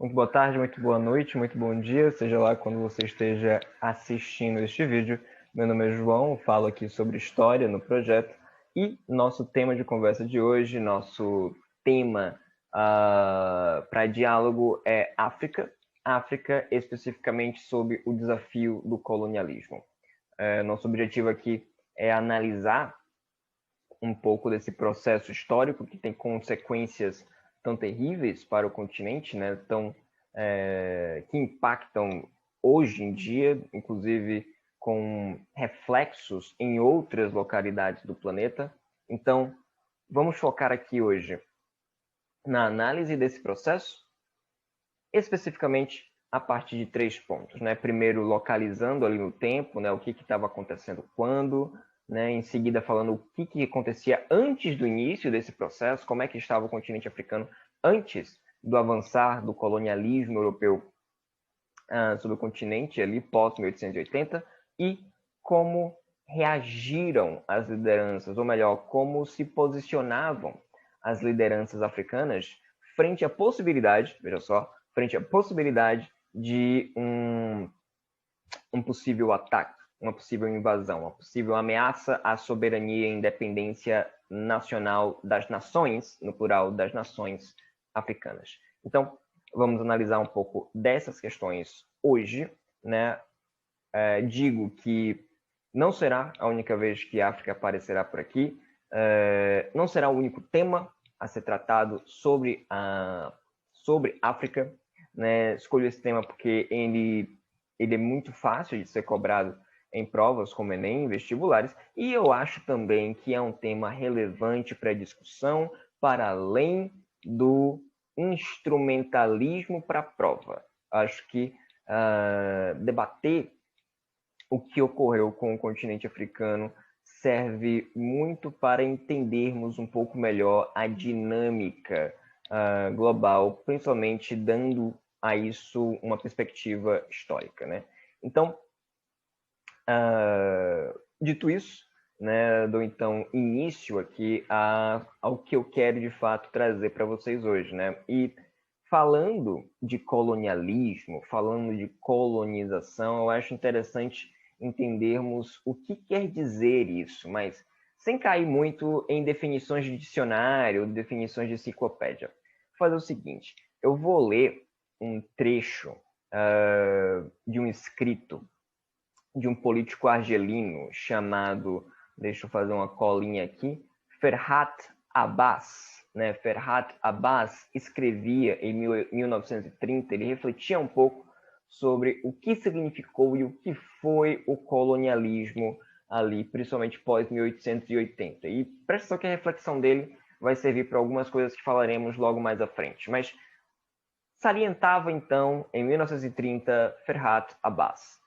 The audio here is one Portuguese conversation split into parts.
Muito boa tarde, muito boa noite, muito bom dia, seja lá quando você esteja assistindo este vídeo. Meu nome é João, falo aqui sobre história no projeto e nosso tema de conversa de hoje, nosso tema para diálogo é África. África, especificamente sobre o desafio do colonialismo. Nosso objetivo aqui é analisar um pouco desse processo histórico que tem consequências tão terríveis para o continente, né? Que impactam hoje em dia, inclusive com reflexos em outras localidades do planeta. Então, vamos focar aqui hoje na análise desse processo, especificamente a partir de 3 pontos, né? Primeiro, localizando ali no tempo, né? O que estava acontecendo quando, né? Em seguida, falando o que acontecia antes do início desse processo, como é que estava o continente africano antes do avançar do colonialismo europeu sobre o continente, ali pós 1880, e como reagiram as lideranças, ou melhor, como se posicionavam as lideranças africanas frente à possibilidade, veja só, frente à possibilidade de um possível ataque, uma possível invasão, uma possível ameaça à soberania e independência nacional das nações, no plural, das nações africanas. Então, vamos analisar um pouco dessas questões hoje, né? Digo que não será a única vez que a África aparecerá por aqui, não será o único tema a ser tratado sobre África, né? Escolho esse tema porque ele é muito fácil de ser cobrado em provas como Enem, vestibulares, e eu acho também que é um tema relevante para a discussão, para além do instrumentalismo para a prova. Acho que debater o que ocorreu com o continente africano serve muito para entendermos um pouco melhor a dinâmica global, principalmente dando a isso uma perspectiva histórica, né? Então, dito isso, né, dou então início aqui ao que eu quero de fato trazer para vocês hoje, né? E falando de colonialismo, falando de colonização, eu acho interessante entendermos o que quer dizer isso, mas sem cair muito em definições de dicionário, definições de enciclopédia. Vou fazer o seguinte, eu vou ler um trecho de um escrito de um político argelino chamado, deixa eu fazer uma colinha aqui, Ferhat Abbas. Né? Ferhat Abbas escrevia em 1930, ele refletia um pouco sobre o que significou e o que foi o colonialismo ali, principalmente pós 1880. E presta atenção que a reflexão dele vai servir para algumas coisas que falaremos logo mais à frente. Mas salientava então, em 1930, Ferhat Abbas.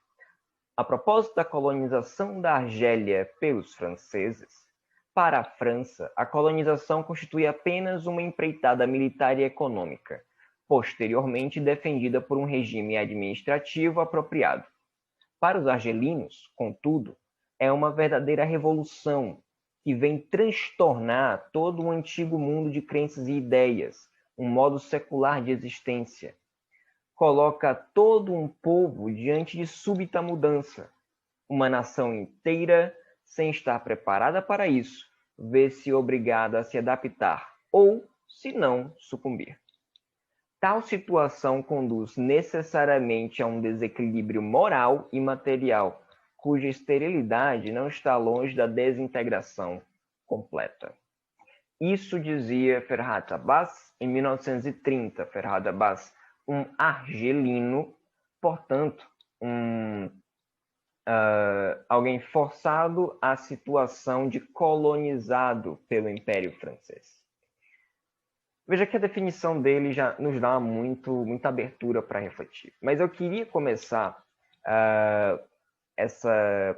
A propósito da colonização da Argélia pelos franceses, para a França, a colonização constitui apenas uma empreitada militar e econômica, posteriormente defendida por um regime administrativo apropriado. Para os argelinos, contudo, é uma verdadeira revolução que vem transtornar todo o antigo mundo de crenças e ideias, um modo secular de existência. Coloca todo um povo diante de súbita mudança. Uma nação inteira, sem estar preparada para isso, vê-se obrigada a se adaptar ou, se não, sucumbir. Tal situação conduz necessariamente a um desequilíbrio moral e material, cuja esterilidade não está longe da desintegração completa. Isso dizia Ferhat Abbas em 1930. Ferhat Abbas, um argelino, portanto, alguém forçado à situação de colonizado pelo Império Francês. Veja que a definição dele já nos dá muita abertura para refletir. Mas eu queria começar essa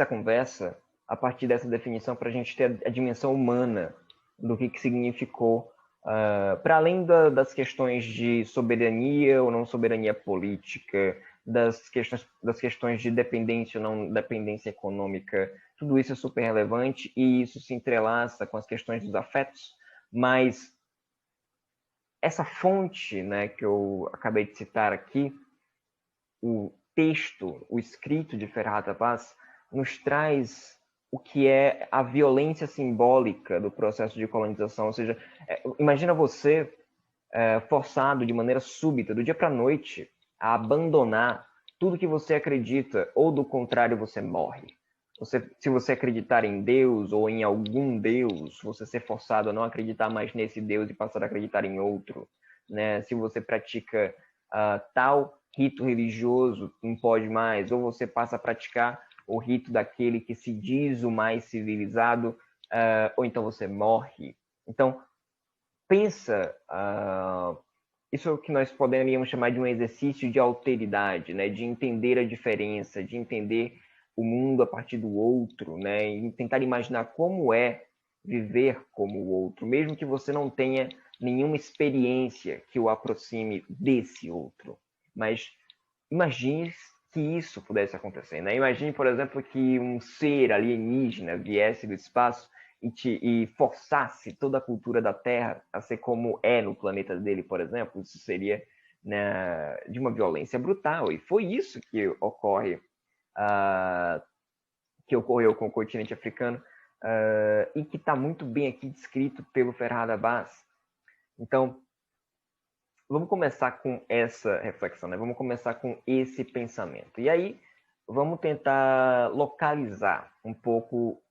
conversa a partir dessa definição para a gente ter a dimensão humana do que significou, para além das questões de soberania ou não soberania política, das questões de dependência ou não dependência econômica. Tudo isso é super relevante e isso se entrelaça com as questões dos afetos, mas essa fonte, né, que eu acabei de citar aqui, o texto, o escrito de Ferhat Abbas, nos traz o que é a violência simbólica do processo de colonização. Ou seja, imagina você forçado de maneira súbita, do dia para a noite, a abandonar tudo que você acredita, ou do contrário, você morre. Se você acreditar em Deus ou em algum Deus, você ser forçado a não acreditar mais nesse Deus e passar a acreditar em outro. Né? Se você pratica tal rito religioso, não pode mais, ou você passa a praticar o rito daquele que se diz o mais civilizado, ou então você morre. Então, pensa, isso é o que nós poderíamos chamar de um exercício de alteridade, né? De entender a diferença, de entender o mundo a partir do outro, né? E tentar imaginar como é viver como o outro, mesmo que você não tenha nenhuma experiência que o aproxime desse outro. Mas imagine que isso pudesse acontecer, né? Imagine, por exemplo, que um ser alienígena viesse do espaço e forçasse toda a cultura da Terra a ser como é no planeta dele, por exemplo. Isso seria, né, de uma violência brutal. E foi isso que ocorreu com o continente africano, e que está muito bem aqui descrito pelo Ferhat Abbas. Então, vamos começar com essa reflexão, né? Vamos começar com esse pensamento. E aí, vamos tentar localizar um pouco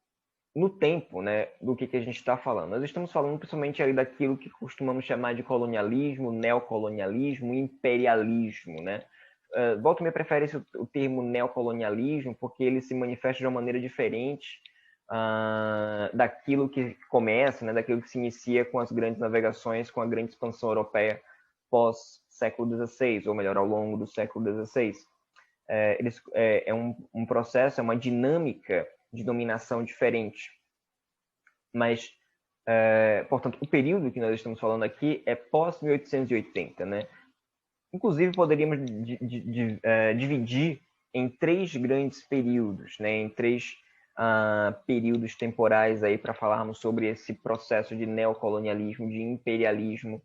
no tempo, né, do que a gente está falando. Nós estamos falando principalmente ali daquilo que costumamos chamar de colonialismo, neocolonialismo, imperialismo, né? Volta e me prefere o termo neocolonialismo porque ele se manifesta de uma maneira diferente daquilo que começa, né, daquilo que se inicia com as grandes navegações, com a grande expansão europeia pós-século XVI, ou melhor, ao longo do século XVI. É um processo, é uma dinâmica de dominação diferente. Mas, portanto, o período que nós estamos falando aqui é pós-1880, né? Inclusive, poderíamos dividir em três grandes períodos, né? Em três períodos temporais aí para falarmos sobre esse processo de neocolonialismo, de imperialismo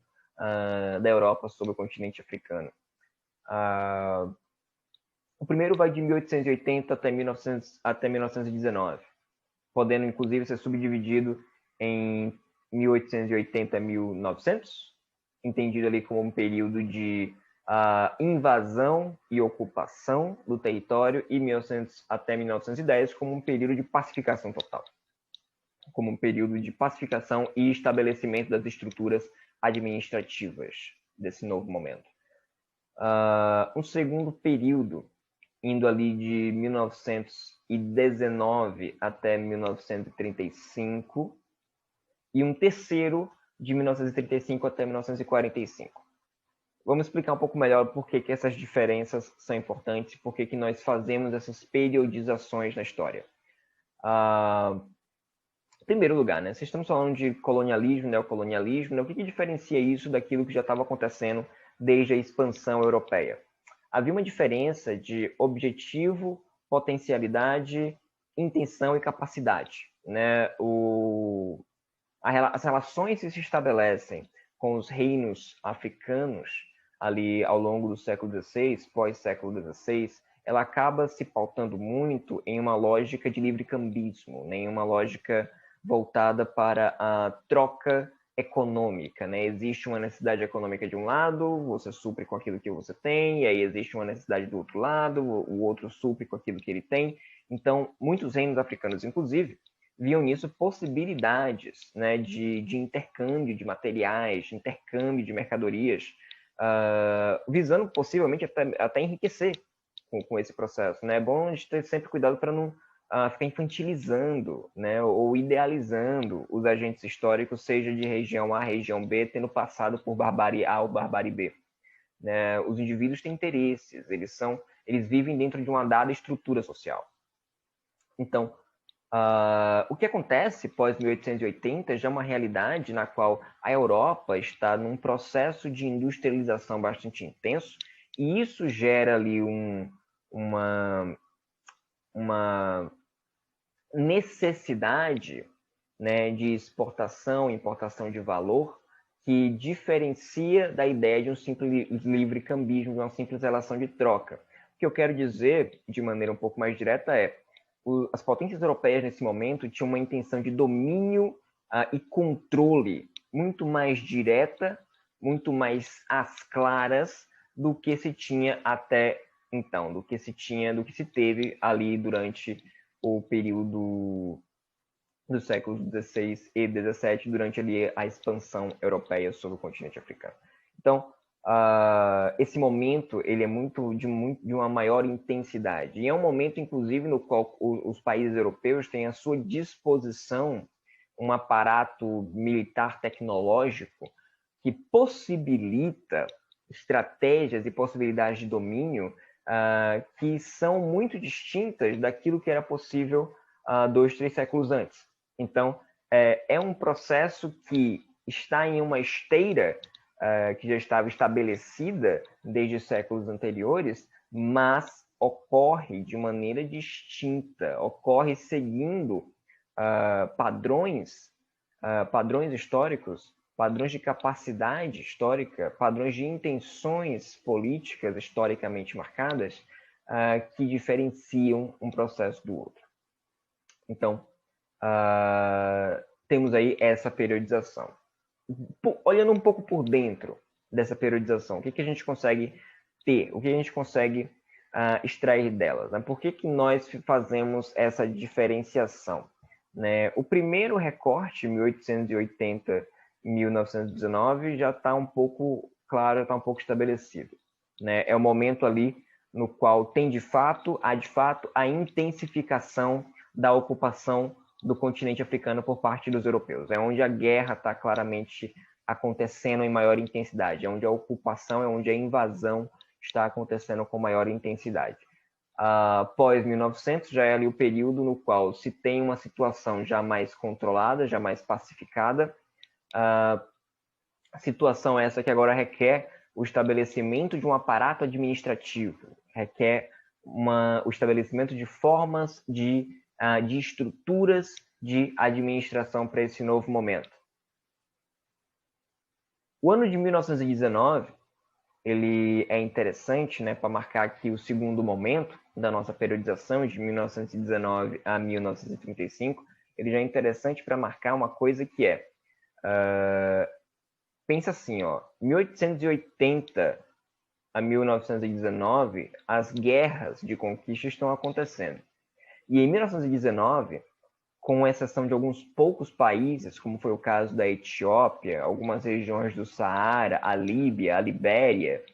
da Europa sobre o continente africano. O primeiro vai de 1880 até 1919, podendo inclusive ser subdividido em 1880 a 1900, entendido ali como um período de invasão e ocupação do território, e 1900 até 1910 como um período de pacificação total, como um período de pacificação e estabelecimento das estruturas administrativas desse novo momento. Um segundo período, indo ali de 1919 até 1935, e um terceiro de 1935 até 1945. Vamos explicar um pouco melhor por que essas diferenças são importantes, por que nós fazemos essas periodizações na história. Em primeiro lugar, né, se estamos falando de colonialismo, neocolonialismo, né, o que diferencia isso daquilo que já estava acontecendo desde a expansão europeia? Havia uma diferença de objetivo, potencialidade, intenção e capacidade. Né? As relações que se estabelecem com os reinos africanos ali ao longo do século XVI, pós-século XVI, ela acaba se pautando muito em uma lógica de livre-cambismo, né? Em uma lógica voltada para a troca econômica, né? Existe uma necessidade econômica de um lado, você supre com aquilo que você tem, e aí existe uma necessidade do outro lado, o outro supre com aquilo que ele tem. Então, muitos reinos africanos, inclusive, viam nisso possibilidades, né, de intercâmbio de materiais, de intercâmbio de mercadorias, visando possivelmente até enriquecer com esse processo. Né? É bom a gente ter sempre cuidado para não ficar infantilizando, né, ou idealizando os agentes históricos, seja de região A, região B, tendo passado por barbárie A ou barbárie B. Né? Os indivíduos têm interesses, eles vivem dentro de uma dada estrutura social. Então, o que acontece pós 1880 já é uma realidade na qual a Europa está num processo de industrialização bastante intenso, e isso gera ali uma necessidade, né, de exportação e importação de valor que diferencia da ideia de um simples livre cambismo, de uma simples relação de troca. O que eu quero dizer, de maneira um pouco mais direta, é as potências europeias, nesse momento, tinham uma intenção de domínio e controle muito mais direta, muito mais às claras do que se tinha até então, do que se teve ali durante o período dos séculos XVI e XVII, durante ali a expansão europeia sobre o continente africano. Então, esse momento ele é muito de uma maior intensidade. E é um momento, inclusive, no qual os países europeus têm à sua disposição um aparato militar tecnológico que possibilita estratégias e possibilidades de domínio que são muito distintas daquilo que era possível 2, 3 séculos antes. Então, é um processo que está em uma esteira que já estava estabelecida desde séculos anteriores, mas ocorre de maneira distinta, ocorre seguindo padrões históricos, padrões de capacidade histórica, padrões de intenções políticas historicamente marcadas que diferenciam um processo do outro. Então, temos aí essa periodização. Olhando um pouco por dentro dessa periodização, o que a gente consegue ter? O que a gente consegue extrair delas? Né? Por que nós fazemos essa diferenciação? Né? O primeiro recorte, 1880 e 1919, já está um pouco claro, está um pouco estabelecido. Né? É o momento ali no qual há de fato a intensificação da ocupação do continente africano por parte dos europeus. É onde a guerra está claramente acontecendo em maior intensidade, é onde a ocupação, é onde a invasão está acontecendo com maior intensidade. Após 1900, já é ali o período no qual se tem uma situação já mais controlada, já mais pacificada, situação essa que agora requer o estabelecimento de um aparato administrativo, requer o estabelecimento de formas de estruturas de administração para esse novo momento. O ano de 1919 ele é interessante, né, para marcar aqui o segundo momento da nossa periodização, de 1919 a 1935. Ele já é interessante para marcar uma coisa que é pensa assim, 1880 a 1919, as guerras de conquista estão acontecendo. E em 1919, com exceção de alguns poucos países, como foi o caso da Etiópia, algumas regiões do Saara, a Líbia, a Libéria,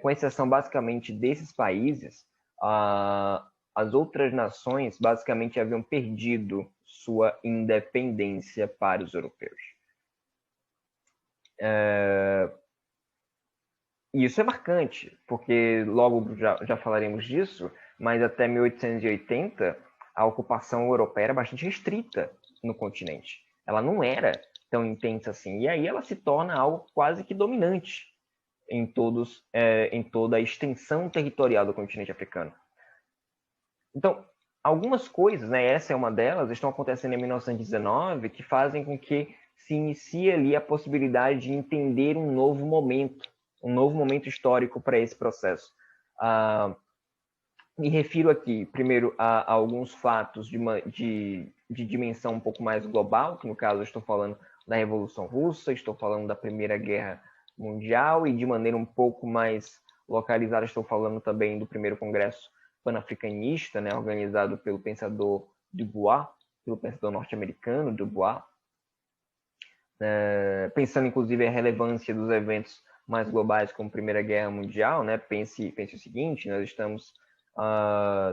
com exceção basicamente desses países, as outras nações basicamente haviam perdido sua independência para os europeus. E isso é marcante, porque logo já falaremos disso, mas até 1880 a ocupação europeia era bastante restrita no continente. Ela não era tão intensa assim. E aí ela se torna algo quase que dominante em toda a extensão territorial do continente africano. Então, algumas coisas, né, essa é uma delas, estão acontecendo em 1919 que fazem com que se inicie ali a possibilidade de entender um novo momento histórico para esse processo. Me refiro aqui, primeiro, a alguns fatos de dimensão um pouco mais global, que no caso eu estou falando da Revolução Russa, estou falando da Primeira Guerra Mundial, e de maneira um pouco mais localizada estou falando também do primeiro Congresso Pan-Africanista, né, organizado pelo pensador Dubois, pelo pensador norte-americano Dubois, pensando inclusive a relevância dos eventos mais globais como a Primeira Guerra Mundial, né, pense o seguinte, nós estamos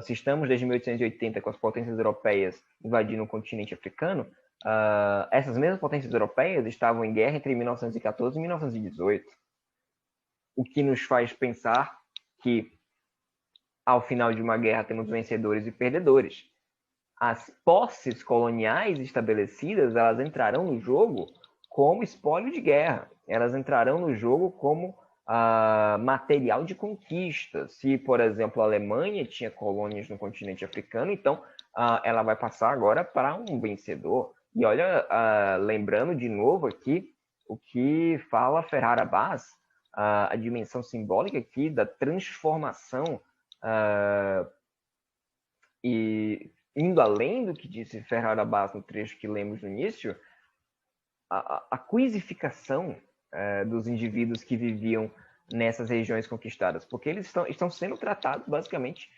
se estamos desde 1880 com as potências europeias invadindo o continente africano, essas mesmas potências europeias estavam em guerra entre 1914 e 1918. O que nos faz pensar que, ao final de uma guerra, temos vencedores e perdedores. As posses coloniais estabelecidas, elas entrarão no jogo como espólio de guerra. Elas entrarão no jogo como material de conquista. Se, por exemplo, a Alemanha tinha colônias no continente africano, então ela vai passar agora para um vencedor. E olha, lembrando de novo aqui o que fala Ferrar Abbas, a dimensão simbólica aqui da transformação, e indo além do que disse Ferrar Abbas no trecho que lemos no início, a coisificação dos indivíduos que viviam nessas regiões conquistadas, porque eles estão sendo tratados basicamente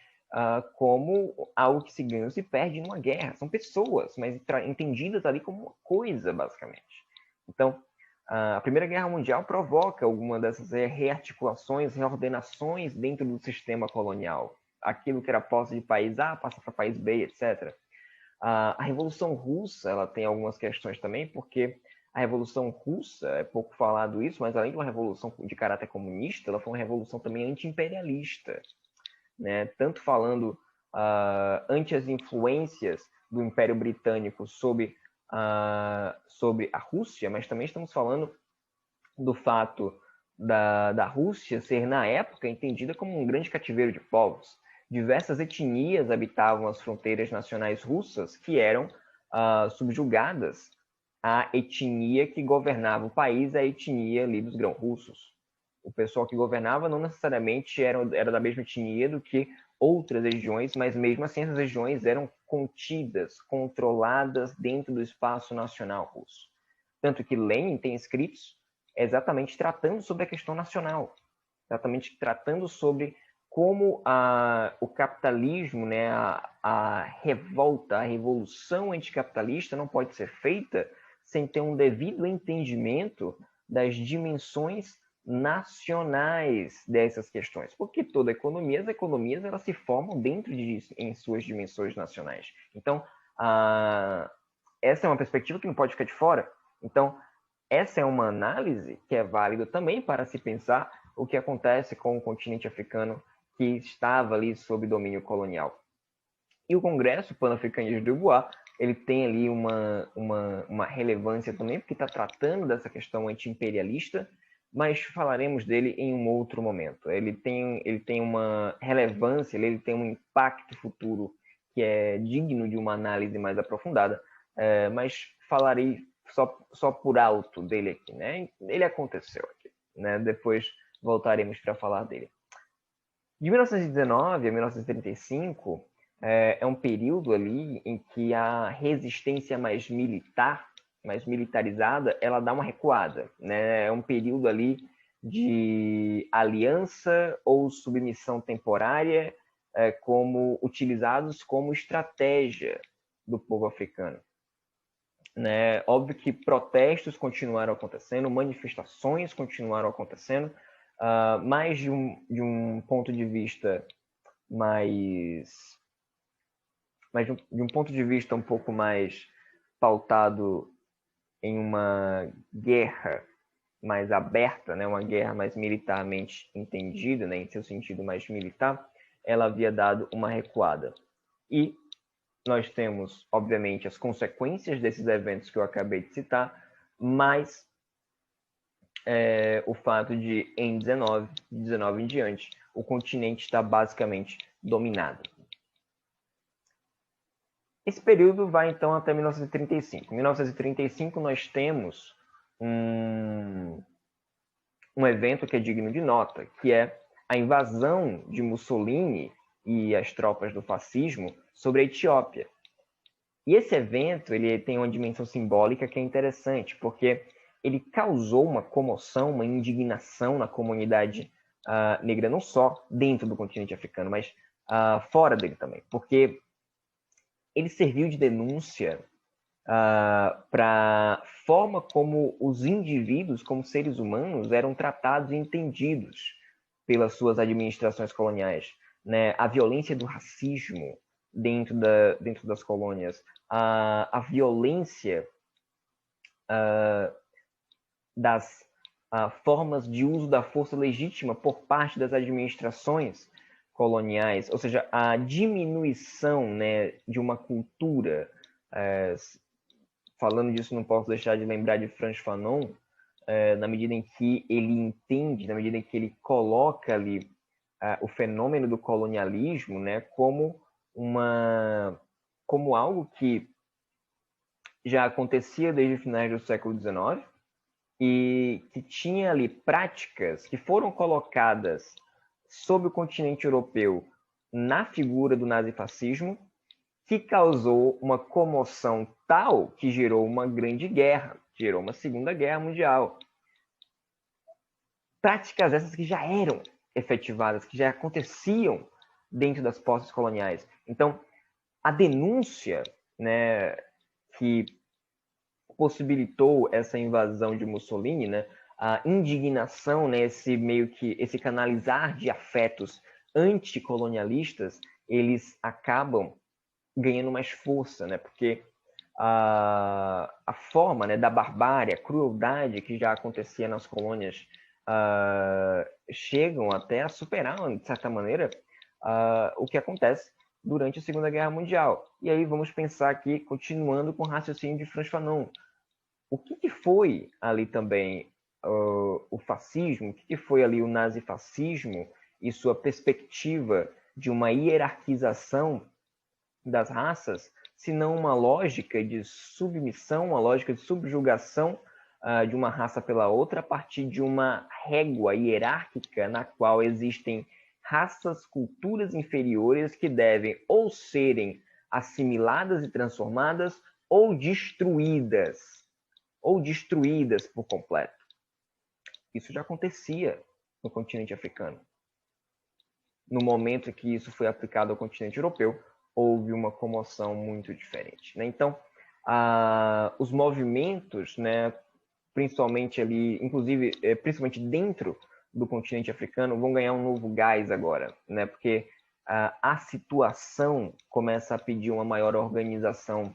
como algo que se ganha ou se perde numa guerra. São pessoas, mas entendidas ali como uma coisa, basicamente. Então, a Primeira Guerra Mundial provoca alguma dessas rearticulações, reordenações dentro do sistema colonial. Aquilo que era posse de país A passa para país B, etc. A Revolução Russa, ela tem algumas questões também, porque a Revolução Russa, é pouco falado isso, mas além de uma revolução de caráter comunista, ela foi uma revolução também anti-imperialista, né? Tanto falando ante as influências do Império Britânico sobre a Rússia, mas também estamos falando do fato da Rússia ser, na época, entendida como um grande cativeiro de povos. Diversas etnias habitavam as fronteiras nacionais russas que eram subjugadas à etnia que governava o país, a etnia ali dos grão-russos. O pessoal que governava não necessariamente era da mesma etnia do que outras regiões, mas mesmo assim essas regiões eram contidas, controladas dentro do espaço nacional russo. Tanto que Lenin tem escritos exatamente tratando sobre a questão nacional, exatamente tratando sobre como o capitalismo, né, a revolta, a revolução anticapitalista não pode ser feita sem ter um devido entendimento das dimensões nacionais dessas questões, porque toda economia, as economias elas se formam em suas dimensões nacionais. Então, essa é uma perspectiva que não pode ficar de fora. Então, essa é uma análise que é válida também para se pensar o que acontece com o continente africano que estava ali sob domínio colonial. E o Congresso Pan-Africanista de Dubois, ele tem ali uma relevância também, porque está tratando dessa questão anti-imperialista, mas falaremos dele em um outro momento. Ele tem uma relevância, ele tem um impacto futuro que é digno de uma análise mais aprofundada, mas falarei só por alto dele aqui, né? Ele aconteceu aqui, né? Depois voltaremos para falar dele. De 1919 a 1935 é um período ali em que a resistência mais militar, mais militarizada, ela dá uma recuada, né? É um período ali de aliança ou submissão temporária como utilizados como estratégia do povo africano. Né? Óbvio que protestos continuaram acontecendo, manifestações continuaram acontecendo, mas de um ponto de vista de um ponto de vista um pouco mais pautado em uma guerra mais aberta, né? Uma guerra mais militarmente entendida, né? Em seu sentido mais militar, ela havia dado uma recuada. E nós temos, obviamente, as consequências desses eventos que eu acabei de citar, mas o fato de, em 19 em diante, o continente está basicamente dominado. Esse período vai, então, até 1935. Em 1935, nós temos um evento que é digno de nota, que é a invasão de Mussolini e as tropas do fascismo sobre a Etiópia. E esse evento ele tem uma dimensão simbólica que é interessante, porque ele causou uma comoção, uma indignação na comunidade negra, não só dentro do continente africano, mas fora dele também, porque ele serviu de denúncia para a forma como os indivíduos, como seres humanos, eram tratados e entendidos pelas suas administrações coloniais. Né? A violência do racismo dentro das colônias, a violência das formas de uso da força legítima por parte das administrações coloniais, ou seja, a diminuição, né, de uma cultura. Falando disso, não posso deixar de lembrar de Frantz Fanon, na medida em que ele entende, na medida em que ele coloca ali o fenômeno do colonialismo, né, como algo que já acontecia desde finais do século XIX, e que tinha ali práticas que foram colocadas sob o continente europeu na figura do nazifascismo, que causou uma comoção tal que gerou uma grande guerra, gerou uma Segunda Guerra Mundial. Práticas essas que já eram efetivadas, que já aconteciam dentro das posses coloniais. Então, a denúncia, né, que possibilitou essa invasão de Mussolini, né, a indignação, né, esse canalizar de afetos anticolonialistas, eles acabam ganhando mais força, né, porque a forma, né, da barbárie, a crueldade que já acontecia nas colônias chegam até a superar, de certa maneira, o que acontece durante a Segunda Guerra Mundial. E aí vamos pensar aqui, continuando com o raciocínio de Frantz Fanon. O que foi ali também o fascismo? O que foi ali o nazifascismo e sua perspectiva de uma hierarquização das raças, se não uma lógica de submissão, uma lógica de subjugação de uma raça pela outra a partir de uma régua hierárquica na qual existem raças, culturas inferiores que devem ou serem assimiladas e transformadas ou destruídas por completo. Isso já acontecia no continente africano. No momento em que isso foi aplicado ao continente europeu, houve uma comoção muito diferente, né? Então, os movimentos, né, principalmente ali, inclusive, principalmente dentro do continente africano, vão ganhar um novo gás agora, né? Porque a situação começa a pedir uma maior organização,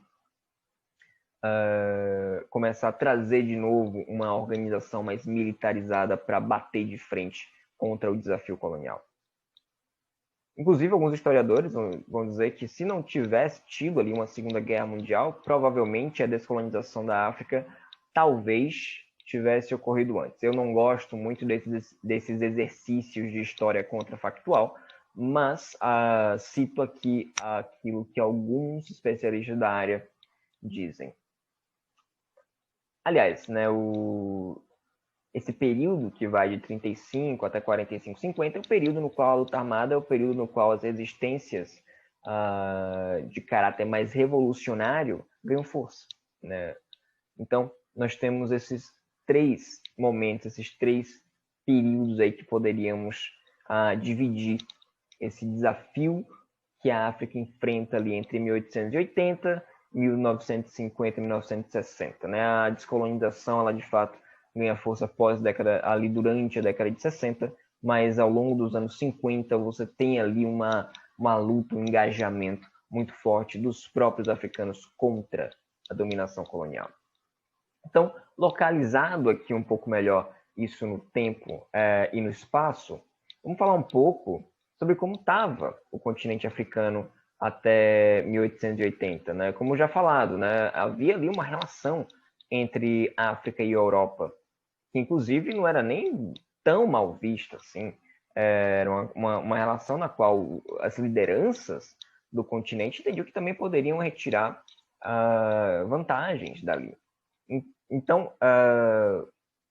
começa a trazer de novo uma organização mais militarizada para bater de frente contra o desafio colonial. Inclusive, alguns historiadores vão dizer que se não tivesse tido ali uma Segunda Guerra Mundial, provavelmente a descolonização da África talvez tivesse ocorrido antes. Eu não gosto muito desses exercícios de história contrafactual, mas cito aqui aquilo que alguns especialistas da área dizem. Aliás, né, esse período que vai de 35 até 45, 50 é o período no qual a luta armada é o período no qual as resistências de caráter mais revolucionário ganham força, né? Então, nós temos esses três momentos, esses três períodos aí que poderíamos dividir esse desafio que a África enfrenta ali entre 1880, 1950 e 1960, né? A descolonização, ela de fato ganha força ali durante a década de 60, mas ao longo dos anos 50 você tem ali uma luta, um engajamento muito forte dos próprios africanos contra a dominação colonial. Então, localizado aqui um pouco melhor isso no tempo e no espaço, vamos falar um pouco sobre como estava o continente africano até 1880, né? Como já falado, né? Havia ali uma relação entre África e Europa, que inclusive não era nem tão mal vista assim. Era uma relação na qual as lideranças do continente entendiam que também poderiam retirar vantagens dali. Então,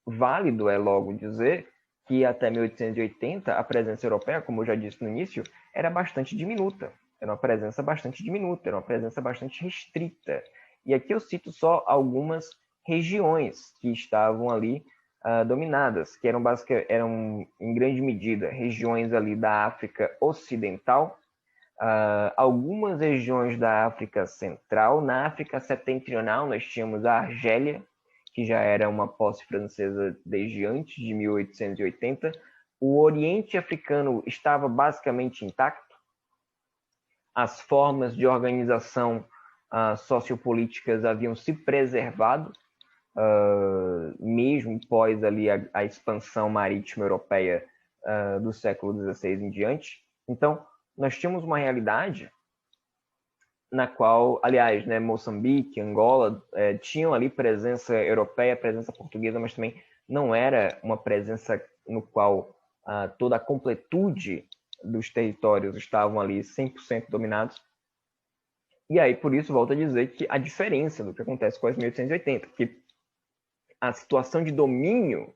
válido é logo dizer que até 1880 a presença europeia, como eu já disse no início, era bastante diminuta. Era uma presença bastante diminuta, era uma presença bastante restrita. E aqui eu cito só algumas regiões que estavam ali dominadas, que eram em grande medida regiões ali da África Ocidental, algumas regiões da África Central. Na África Setentrional nós tínhamos a Argélia, que já era uma posse francesa desde antes de 1880. O Oriente Africano estava basicamente intacto. As formas de organização sociopolíticas haviam se preservado, mesmo pós ali a expansão marítima europeia do século XVI em diante. Então, nós tínhamos uma realidade na qual, aliás, né, Moçambique, Angola, tinham ali presença europeia, presença portuguesa, mas também não era uma presença no qual toda a completude dos territórios estavam ali 100% dominados. E aí, por isso, volto a dizer que a diferença do que acontece com as 1880, que a situação de domínio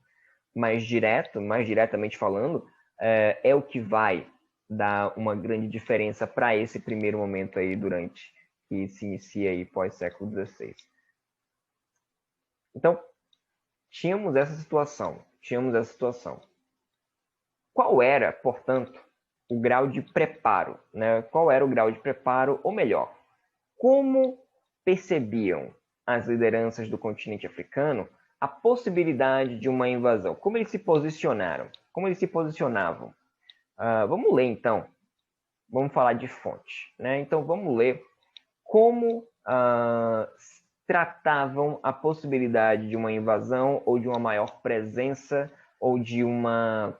mais direto, mais diretamente falando, é o que vai dar uma grande diferença para esse primeiro momento aí durante que se inicia aí pós-século XVI. Então, tínhamos essa situação. Qual era, portanto, o grau de preparo, né? Qual era o grau de preparo, ou melhor, como percebiam as lideranças do continente africano a possibilidade de uma invasão? Como eles se posicionaram? Como eles se posicionavam? Vamos ler, então. Vamos falar de fonte, né? Então, vamos ler como tratavam a possibilidade de uma invasão ou de uma maior presença ou de uma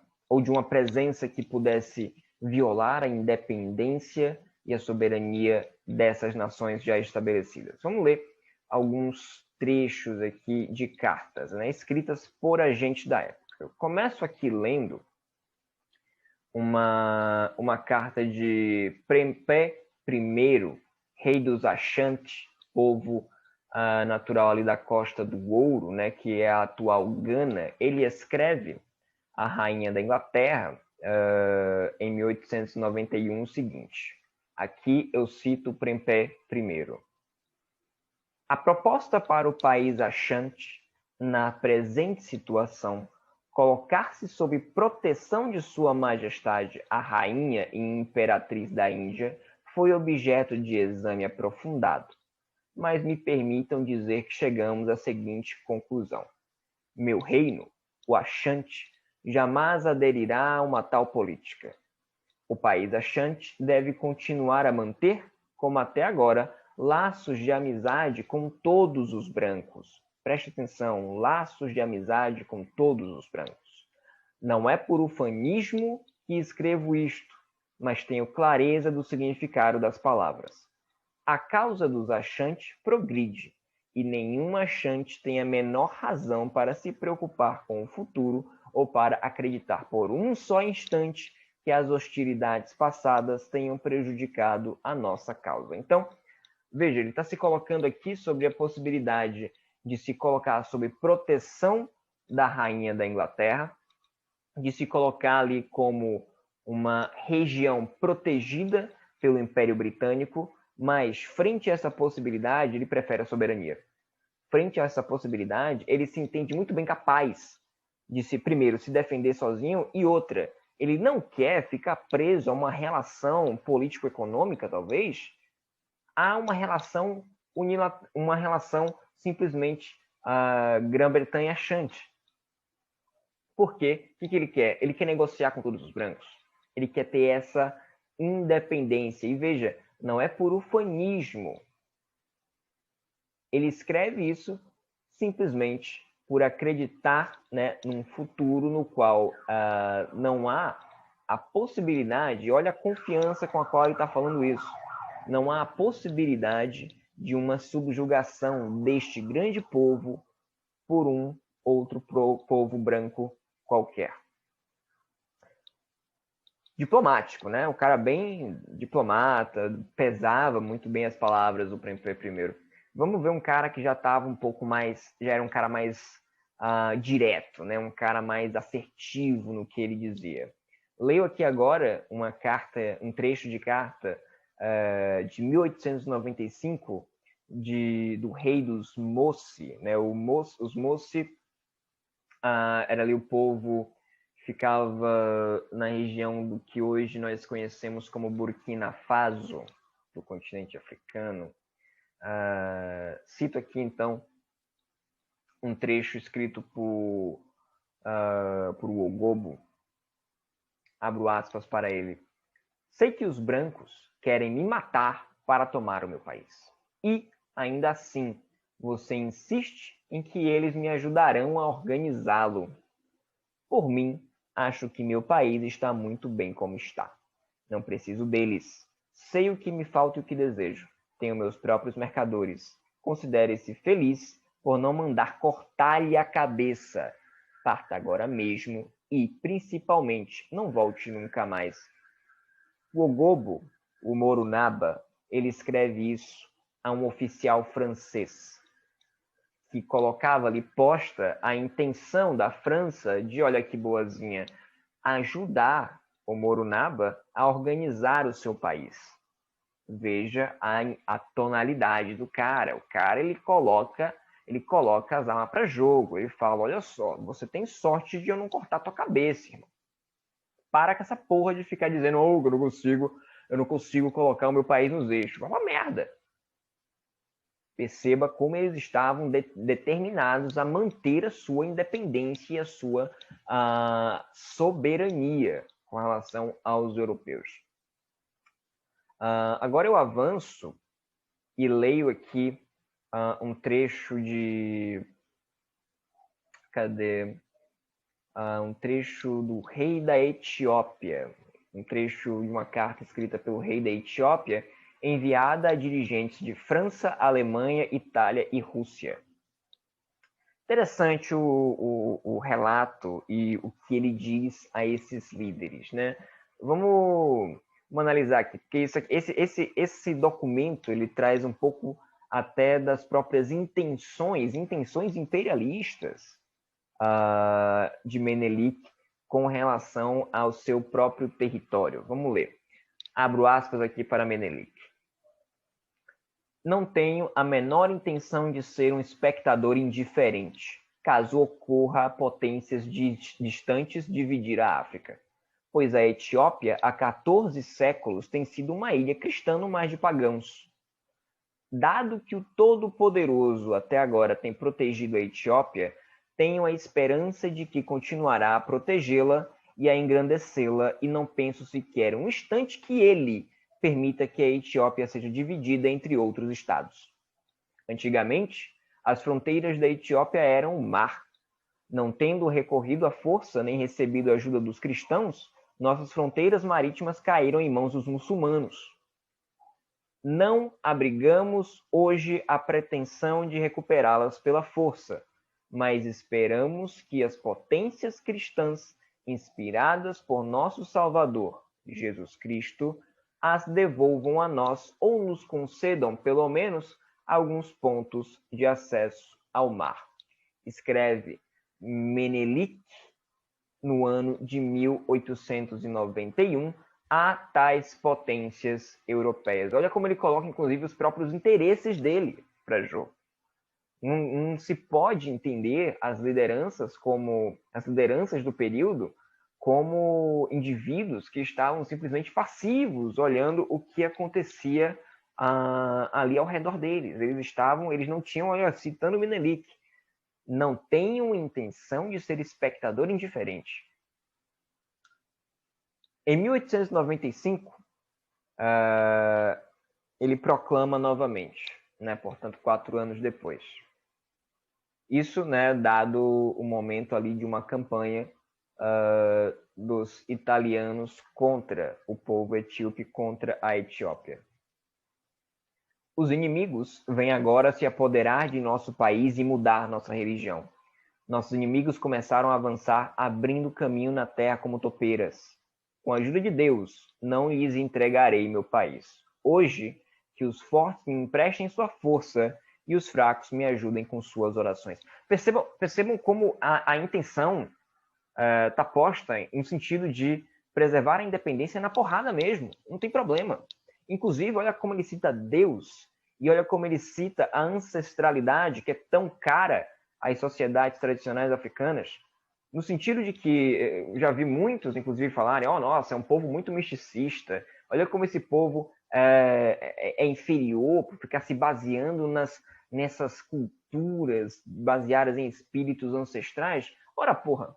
presença que pudesse violar a independência e a soberania dessas nações já estabelecidas. Vamos ler alguns trechos aqui de cartas, né, escritas por agentes da época. Eu começo aqui lendo uma carta de Prempeh I, rei dos Ashanti, povo natural ali da Costa do Ouro, né, que é a atual Gana. Ele escreve à rainha da Inglaterra em 1891 o seguinte. Aqui eu cito Prempeh I. A proposta para o país Ashanti, na presente situação, colocar-se sob proteção de Sua Majestade a Rainha e Imperatriz da Índia foi objeto de exame aprofundado, mas me permitam dizer que chegamos à seguinte conclusão. Meu reino, o Ashanti, jamais aderirá a uma tal política. O país Ashanti deve continuar a manter, como até agora, laços de amizade com todos os brancos. Preste atenção, laços de amizade com todos os brancos. Não é por ufanismo que escrevo isto, mas tenho clareza do significado das palavras. A causa dos Ashanti progride, e nenhum Ashanti tem a menor razão para se preocupar com o futuro ou para acreditar por um só instante que as hostilidades passadas tenham prejudicado a nossa causa. Então, veja, ele está se colocando aqui sobre a possibilidade de se colocar sob proteção da rainha da Inglaterra, de se colocar ali como uma região protegida pelo Império Britânico, mas frente a essa possibilidade, ele prefere a soberania. Frente a essa possibilidade, ele se entende muito bem capaz de primeiro, se defender sozinho, e outra, ele não quer ficar preso a uma relação político-econômica, talvez, a uma relação simplesmente Grã-Bretanha-Achante. Por quê? O que ele quer? Ele quer negociar com todos os brancos. Ele quer ter essa independência. E veja, não é por ufanismo. Ele escreve isso simplesmente por acreditar, né, num futuro no qual não há a possibilidade, olha a confiança com a qual ele está falando isso, não há a possibilidade de uma subjugação deste grande povo por um outro povo branco qualquer. Diplomático, né? O cara bem diplomata, pesava muito bem as palavras do Prempeh I. Vamos ver um cara que já estava um pouco mais, já era um cara mais direto, né? Um cara mais assertivo no que ele dizia. Leio aqui agora uma carta, um trecho de carta de 1895 do rei dos Mossi, né? Os Mossi era ali o povo que ficava na região do que hoje nós conhecemos como Burkina Faso, do continente africano. Cito aqui, então, um trecho escrito por Ogobo. Abro aspas para ele. Sei que os brancos querem me matar para tomar o meu país. E, ainda assim, você insiste em que eles me ajudarão a organizá-lo. Por mim, acho que meu país está muito bem como está. Não preciso deles. Sei o que me falta e o que desejo. Tenho meus próprios mercadores. Considere-se feliz por não mandar cortar-lhe a cabeça. Parta agora mesmo e, principalmente, não volte nunca mais. O Ogobo, o Morunaba, ele escreve isso a um oficial francês. que colocava ali posta a intenção da França de, olha que boazinha, ajudar o Morunaba a organizar o seu país. Veja a tonalidade do cara. O cara, ele coloca as armas para jogo. Ele fala, olha só, você tem sorte de eu não cortar tua cabeça, irmão. Para com essa porra de ficar dizendo, oh, eu não consigo colocar o meu país nos eixos. É uma merda. Perceba como eles estavam determinados a manter a sua independência e a sua soberania com relação aos europeus. Agora eu avanço e leio aqui um trecho de... Cadê? Um trecho do rei da Etiópia. Um trecho de uma carta escrita pelo rei da Etiópia, enviada a dirigentes de França, Alemanha, Itália e Rússia. Interessante o relato e o que ele diz a esses líderes, né? Vamos analisar aqui, porque esse documento ele traz um pouco até das próprias intenções imperialistas de Menelik com relação ao seu próprio território. Vamos ler. Abro aspas aqui para Menelik. Não tenho a menor intenção de ser um espectador indiferente, caso ocorra a potências distantes dividir a África, pois a Etiópia há 14 séculos tem sido uma ilha cristã no mar de pagãos. Dado que o Todo-Poderoso até agora tem protegido a Etiópia, tenho a esperança de que continuará a protegê-la e a engrandecê-la, e não penso sequer um instante que ele permita que a Etiópia seja dividida entre outros estados. Antigamente, as fronteiras da Etiópia eram o mar. Não tendo recorrido à força nem recebido a ajuda dos cristãos, nossas fronteiras marítimas caíram em mãos dos muçulmanos. Não abrigamos hoje a pretensão de recuperá-las pela força, mas esperamos que as potências cristãs, inspiradas por nosso Salvador, Jesus Cristo, as devolvam a nós ou nos concedam, pelo menos, alguns pontos de acesso ao mar. Escreve Menelik no ano de 1891 a tais potências europeias. Olha como ele coloca, inclusive, os próprios interesses dele para jogo. Não se pode entender as lideranças do período como indivíduos que estavam simplesmente passivos, olhando o que acontecia ali ao redor deles. Eles não tinham, olha, citando Menelik, não tenham intenção de ser espectador indiferente. Em 1895, ele proclama novamente, né? Portanto, 4 anos depois. Isso, né, dado o momento ali de uma campanha dos italianos contra o povo etíope, contra a Etiópia. Os inimigos vêm agora se apoderar de nosso país e mudar nossa religião. Nossos inimigos começaram a avançar, abrindo caminho na terra como topeiras. Com a ajuda de Deus, não lhes entregarei meu país. Hoje, que os fortes me emprestem sua força e os fracos me ajudem com suas orações. Percebam como a intenção está posta no sentido de preservar a independência na porrada mesmo. Não tem problema. Inclusive, olha como ele cita Deus e olha como ele cita a ancestralidade que é tão cara às sociedades tradicionais africanas, no sentido de que já vi muitos, inclusive, falarem, nossa, é um povo muito misticista, olha como esse povo é inferior por ficar se baseando nessas culturas baseadas em espíritos ancestrais. Ora, porra,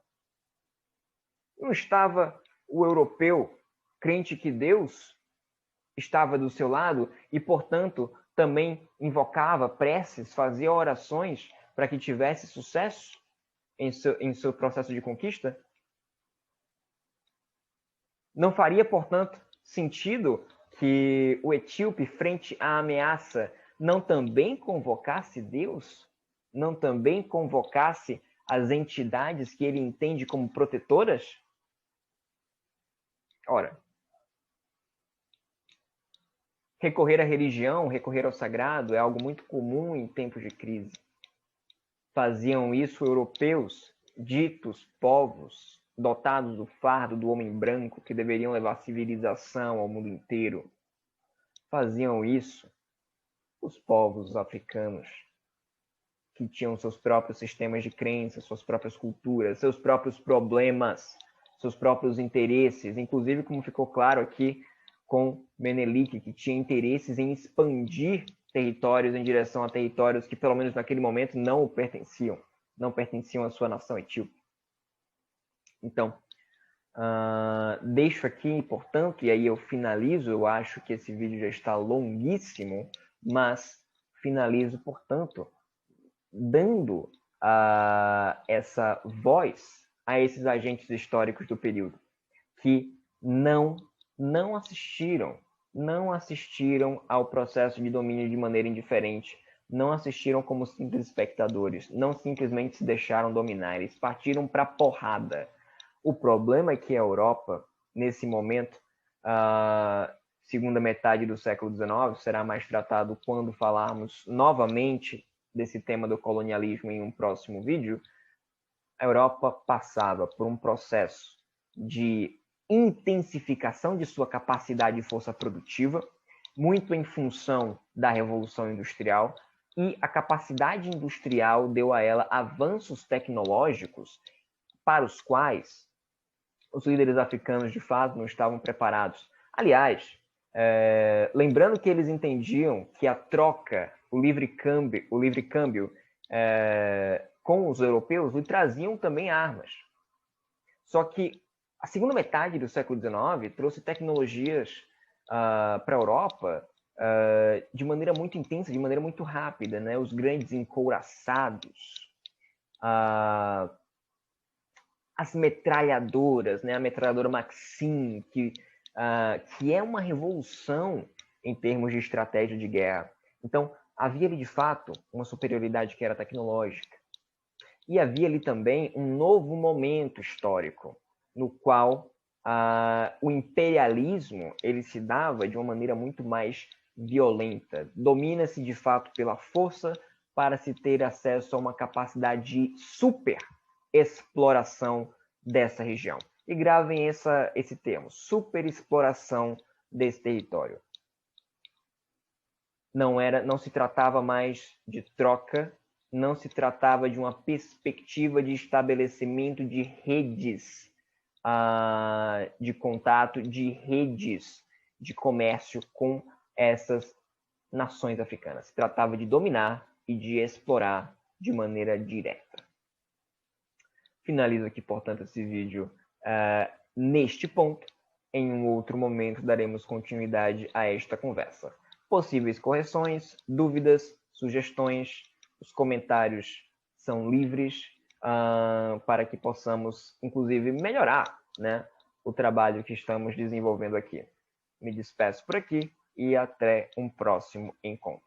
não estava o europeu crente que Deus estava do seu lado e, portanto, também invocava preces, fazia orações para que tivesse sucesso em seu processo de conquista? Não faria, portanto, sentido que o etíope, frente à ameaça, não também convocasse Deus? Não também convocasse as entidades que ele entende como protetoras? Ora, recorrer à religião, recorrer ao sagrado é algo muito comum em tempos de crise. Faziam isso europeus, ditos povos, dotados do fardo do homem branco, que deveriam levar civilização ao mundo inteiro. Faziam isso os povos africanos, que tinham seus próprios sistemas de crença, suas próprias culturas, seus próprios problemas, seus próprios interesses, inclusive como ficou claro aqui com Menelik, que tinha interesses em expandir territórios em direção a territórios que, pelo menos naquele momento, não pertenciam à sua nação etíope. Então, deixo aqui, portanto, e aí eu finalizo, eu acho que esse vídeo já está longuíssimo, mas finalizo, portanto, dando essa voz a esses agentes históricos do período, que não assistiram ao processo de domínio de maneira indiferente, não assistiram como simples espectadores, não simplesmente se deixaram dominar, eles partiram para a porrada. O problema é que a Europa, nesse momento, segunda metade do século XIX, será mais tratado quando falarmos novamente desse tema do colonialismo em um próximo vídeo. A Europa passava por um processo de intensificação de sua capacidade e força produtiva, muito em função da Revolução Industrial, e a capacidade industrial deu a ela avanços tecnológicos para os quais os líderes africanos, de fato, não estavam preparados. Aliás, lembrando que eles entendiam que a troca, o livre câmbio com os europeus lhe traziam também armas. Só que a segunda metade do século XIX trouxe tecnologias para a Europa de maneira muito intensa, de maneira muito rápida, né? Os grandes encouraçados, as metralhadoras, né? A metralhadora Maxim, que é uma revolução em termos de estratégia de guerra. Então, havia ali, de fato, uma superioridade que era tecnológica. E havia ali também um novo momento histórico, no qual o imperialismo ele se dava de uma maneira muito mais violenta. Domina-se, de fato, pela força para se ter acesso a uma capacidade de super exploração dessa região. E gravem esse termo, super exploração desse território. Não se tratava mais de troca, não se tratava de uma perspectiva de estabelecimento de redes de contato, de redes de comércio com essas nações africanas. Se tratava de dominar e de explorar de maneira direta. Finalizo aqui, portanto, esse vídeo neste ponto. Em um outro momento, daremos continuidade a esta conversa. Possíveis correções, dúvidas, sugestões, os comentários são livres para que possamos, inclusive, melhorar, né, o trabalho que estamos desenvolvendo aqui. Me despeço por aqui e até um próximo encontro.